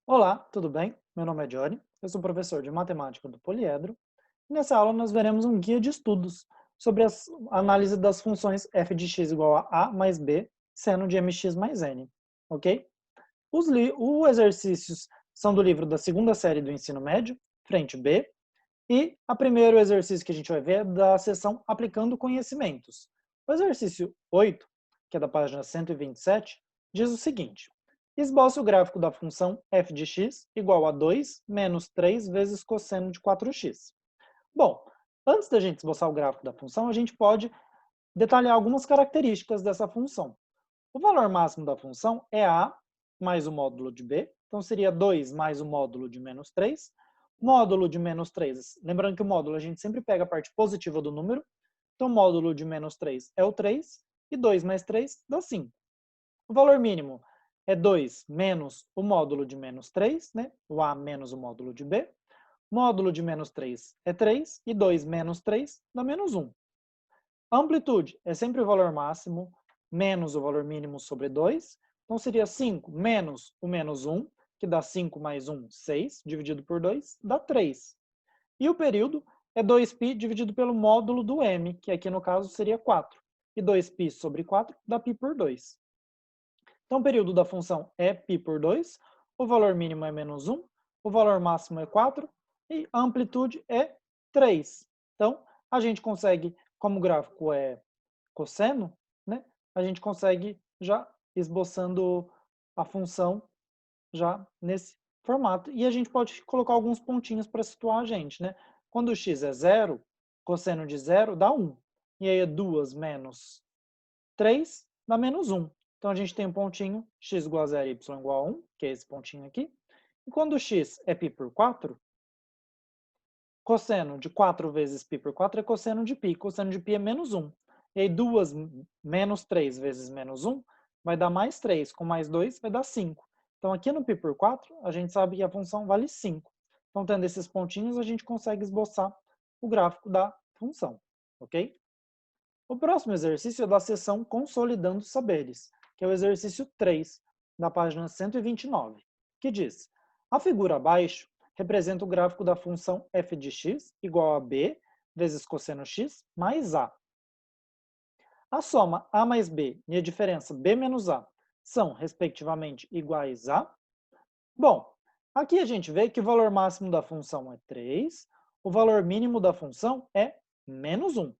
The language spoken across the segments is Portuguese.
Olá, tudo bem? Meu nome é Johnny, eu sou professor de matemática do Poliedro. E nessa aula nós veremos um guia de estudos sobre a análise das funções f de x igual a mais b, seno de mx mais n, ok? Os exercícios são do livro da segunda série do ensino médio, frente B, e o primeiro exercício que a gente vai ver é da seção Aplicando Conhecimentos. O exercício 8, que é da página 127, diz o seguinte: esboce o gráfico da função f de x igual a 2 menos 3 vezes cosseno de 4x. Bom, antes da gente esboçar o gráfico da função, a gente pode detalhar algumas características dessa função. O valor máximo da função é a mais o módulo de b, então seria 2 mais o módulo de menos 3. Módulo de menos 3, lembrando que o módulo a gente sempre pega a parte positiva do número, então módulo de menos 3 é o 3, e 2 mais 3 dá 5. O valor mínimo é 2 menos o módulo de menos 3, né? O a menos o módulo de b. Módulo de menos 3 é 3, e 2 menos 3 dá menos 1. A amplitude é sempre o valor máximo menos o valor mínimo sobre 2. Então seria 5 menos o menos 1, que dá 5 mais 1, 6, dividido por 2, dá 3. E o período é 2π dividido pelo módulo do m, que aqui no caso seria 4. E 2π sobre 4 dá π por 2. Então o período da função é π por 2, o valor mínimo é menos 1, o valor máximo é 4 e a amplitude é 3. Então a gente consegue, como o gráfico é cosseno, né, a gente consegue já esboçando a função já nesse formato. E a gente pode colocar alguns pontinhos para situar a gente, né? Quando o x é zero, cosseno de zero dá 1. E aí é 2 menos 3 dá menos 1. Então a gente tem um pontinho x igual a 0 e y igual a 1, que é esse pontinho aqui. E quando o x é π por 4, cosseno de 4 vezes π por 4 é cosseno de π. Cosseno de π é menos 1. E aí 2 menos 3 vezes menos 1 vai dar mais 3. Com mais 2 vai dar 5. Então aqui no π por 4, a gente sabe que a função vale 5. Então tendo esses pontinhos, a gente consegue esboçar o gráfico da função. Ok? O próximo exercício é da seção Consolidando Saberes, que é o exercício 3, da página 129, que diz: a figura abaixo representa o gráfico da função f de x igual a b vezes cosseno x mais a. A soma a mais b e a diferença b menos a são, respectivamente, iguais a... Bom, aqui a gente vê que o valor máximo da função é 3, o valor mínimo da função é menos 1.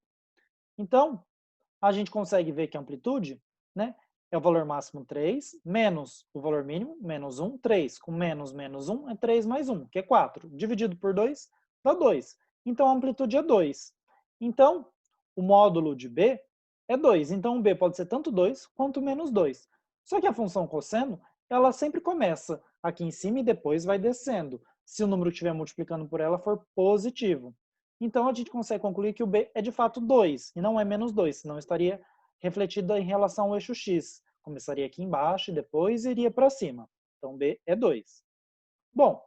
Então, a gente consegue ver que a amplitude, né, é o valor máximo 3, menos o valor mínimo, menos 1, 3. Com menos menos 1 é 3 mais 1, que é 4. Dividido por 2, dá 2. Então, a amplitude é 2. Então, o módulo de b é 2. Então, o b pode ser tanto 2 quanto menos 2. Só que a função cosseno, ela sempre começa aqui em cima e depois vai descendo, se o número que estiver multiplicando por ela for positivo. Então, a gente consegue concluir que o b é de fato 2, e não é menos 2, senão estaria refletida em relação ao eixo x. Começaria aqui embaixo e depois iria para cima. Então, b é 2. Bom,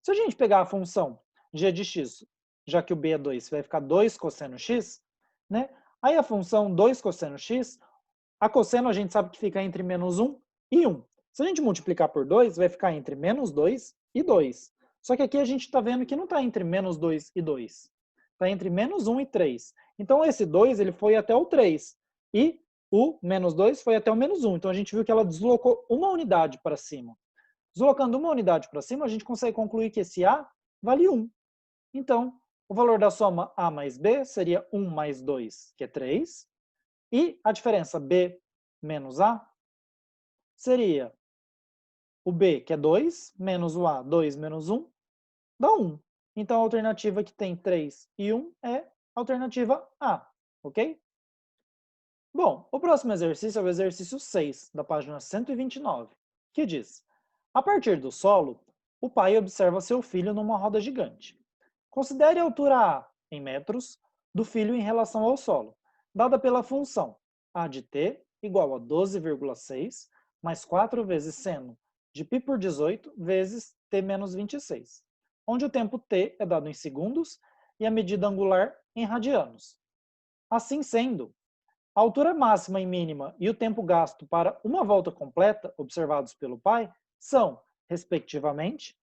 se a gente pegar a função g de x, já que o b é 2, vai ficar 2 cosseno x, né? Aí a função 2 cosseno x, a cosseno a gente sabe que fica entre menos 1 e 1. Se a gente multiplicar por 2, vai ficar entre menos 2 e 2. Só que aqui a gente está vendo que não está entre menos 2 e 2. Está entre menos 1 e 3. Então esse 2 ele foi até o 3. E o menos 2 foi até o menos 1. Então a gente viu que ela deslocou uma unidade para cima. Deslocando uma unidade para cima, a gente consegue concluir que esse A vale 1. Então, o valor da soma A mais B seria 1 mais 2, que é 3. E a diferença B menos A seria o B, que é 2, menos o A, 2 menos 1, dá 1. Então, a alternativa que tem 3 e 1 é a alternativa A, ok? Bom, o próximo exercício é o exercício 6, da página 129, que diz: a partir do solo, o pai observa seu filho numa roda gigante. Considere a altura A, em metros, do filho em relação ao solo, dada pela função a de t igual a 12,6 mais 4 vezes seno de π por 18 vezes t menos 26, onde o tempo t é dado em segundos e a medida angular em radianos. Assim sendo, a altura máxima e mínima e o tempo gasto para uma volta completa, observados pelo pai, são respectivamente.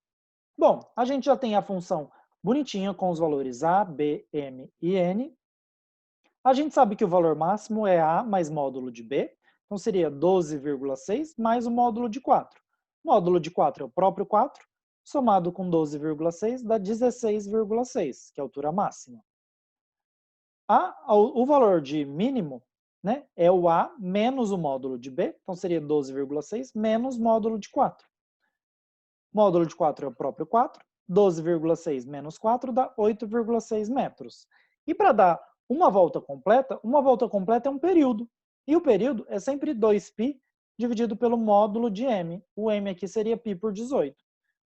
Bom, a gente já tem a função bonitinha com os valores a, b, m e n. A gente sabe que o valor máximo é a mais módulo de b, então seria 12,6 mais o módulo de 4. O módulo de 4 é o próprio 4, somado com 12,6 dá 16,6, que é a altura máxima. O valor de mínimo, né, é o a menos o módulo de b, então seria 12,6 menos módulo de 4. Módulo de 4 é o próprio 4, 12,6 menos 4 dá 8,6 metros. E para dar uma volta completa é um período. E o período é sempre 2π dividido pelo módulo de m. O m aqui seria π por 18.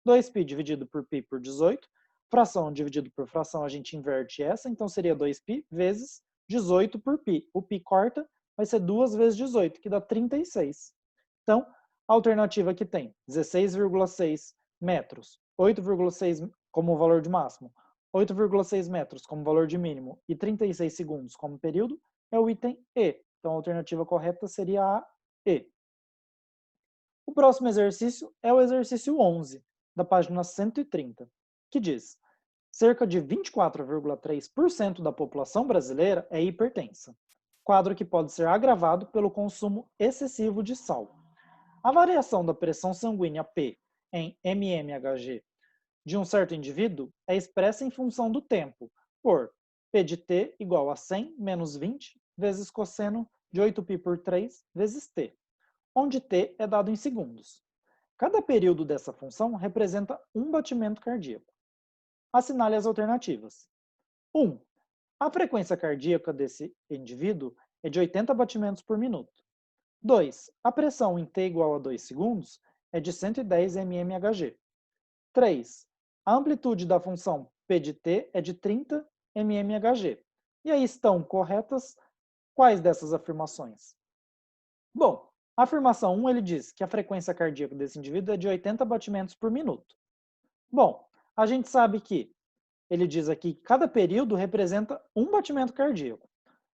2π dividido por π por 18. Fração dividido por fração, a gente inverte essa, então seria 2π vezes 18 por π. O π corta, vai ser 2 vezes 18, que dá 36. Então, a alternativa que tem 16,6 metros, 8,6 como valor de máximo, 8,6 metros como valor de mínimo e 36 segundos como período, é o item E. Então, a alternativa correta seria a E. O próximo exercício é o exercício 11, da página 130, que diz: cerca de 24,3% da população brasileira é hipertensa, quadro que pode ser agravado pelo consumo excessivo de sal. A variação da pressão sanguínea P em mmHg de um certo indivíduo é expressa em função do tempo, por P de t igual a 100 menos 20 vezes cosseno de 8π por 3 vezes t, onde t é dado em segundos. Cada período dessa função representa um batimento cardíaco. Assinale as alternativas. 1. A frequência cardíaca desse indivíduo é de 80 batimentos por minuto. 2. A pressão em t igual a 2 segundos é de 110 mmHg. 3. A amplitude da função p de t é de 30 mmHg. E aí estão corretas quais dessas afirmações? Bom, a afirmação 1 ele diz que a frequência cardíaca desse indivíduo é de 80 batimentos por minuto. Bom, a gente sabe que ele diz aqui que cada período representa um batimento cardíaco.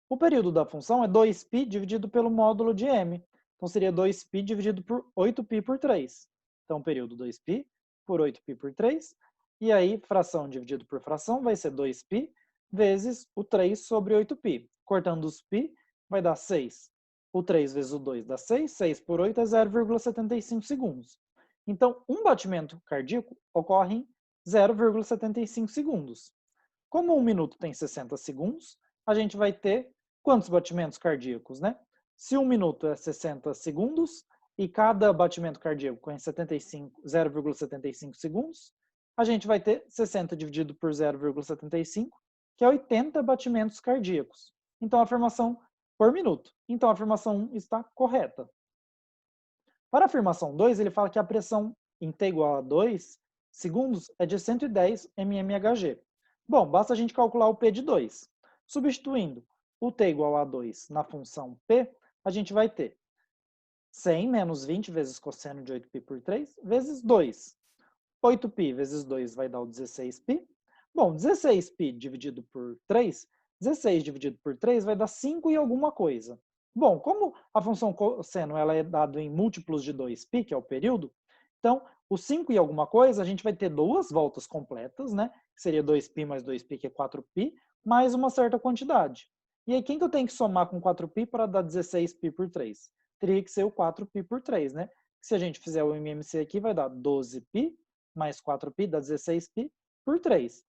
O período da função é 2π dividido pelo módulo de m. Então, seria 2π dividido por 8π por 3. Então, período 2π por 8π por 3. E aí, fração dividido por fração vai ser 2π vezes o 3 sobre 8π. Cortando os π, vai dar 6. O 3 vezes o 2 dá 6. 6 por 8 é 0,75 segundos. Então, um batimento cardíaco ocorre em 0,75 segundos. Como um minuto tem 60 segundos, a gente vai ter quantos batimentos cardíacos, né? Se um minuto é 60 segundos e cada batimento cardíaco é 0,75 segundos, a gente vai ter 60 dividido por 0,75, que é 80 batimentos cardíacos. Então, a afirmação por minuto. Então, a afirmação 1 está correta. Para a afirmação 2, ele fala que a pressão em t igual a 2 segundos é de 110 mmHg. Bom, basta a gente calcular o p de 2. Substituindo o t igual a 2 na função p, a gente vai ter 100 menos 20 vezes cosseno de 8π por 3 vezes 2. 8π vezes 2 vai dar o 16π. Bom, 16π dividido por 3, 16 dividido por 3 vai dar 5 e alguma coisa. Bom, como a função cosseno ela é dada em múltiplos de 2π, que é o período, então o 5 e alguma coisa a gente vai ter duas voltas completas, né? Que seria 2π mais 2π, que é 4π, mais uma certa quantidade. E aí, quem que eu tenho que somar com 4π para dar 16π por 3? Teria que ser o 4π por 3, né? Se a gente fizer o MMC aqui, vai dar 12π mais 4π, dá 16π por 3.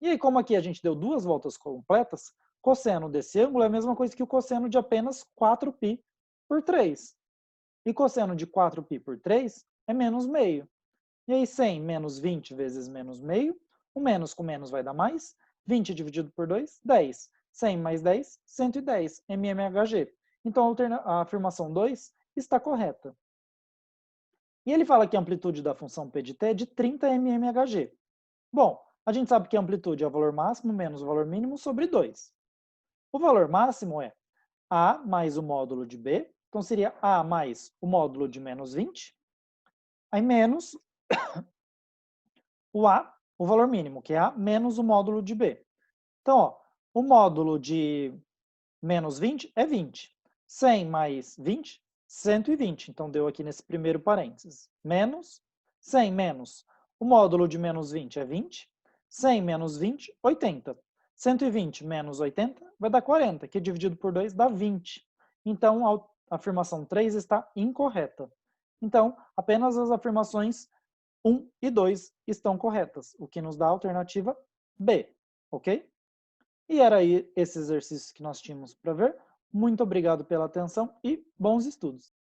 E aí, como aqui a gente deu duas voltas completas, cosseno desse ângulo é a mesma coisa que o cosseno de apenas 4π por 3. E cosseno de 4π por 3 é menos meio. E aí, 100 menos 20 vezes menos meio, o menos com menos vai dar mais, 20 dividido por 2, 10. 100 mais 10, 110 mmHg. Então, a afirmação 2 está correta. E ele fala que a amplitude da função p de t é de 30 mmHg. Bom, a gente sabe que a amplitude é o valor máximo menos o valor mínimo sobre 2. O valor máximo é a mais o módulo de b, então seria a mais o módulo de menos 20, aí menos o a, o valor mínimo, que é a menos o módulo de b. Então, ó, o módulo de menos 20 é 20. 100 mais 20, 120. Então, deu aqui nesse primeiro parênteses. Menos 100 menos, o módulo de menos 20 é 20, 100 menos 20, 80. 120 menos 80 vai dar 40, que dividido por 2 dá 20. Então, a afirmação 3 está incorreta. Então, apenas as afirmações 1 e 2 estão corretas, o que nos dá a alternativa B, ok? E era aí esse exercício que nós tínhamos para ver. Muito obrigado pela atenção e bons estudos!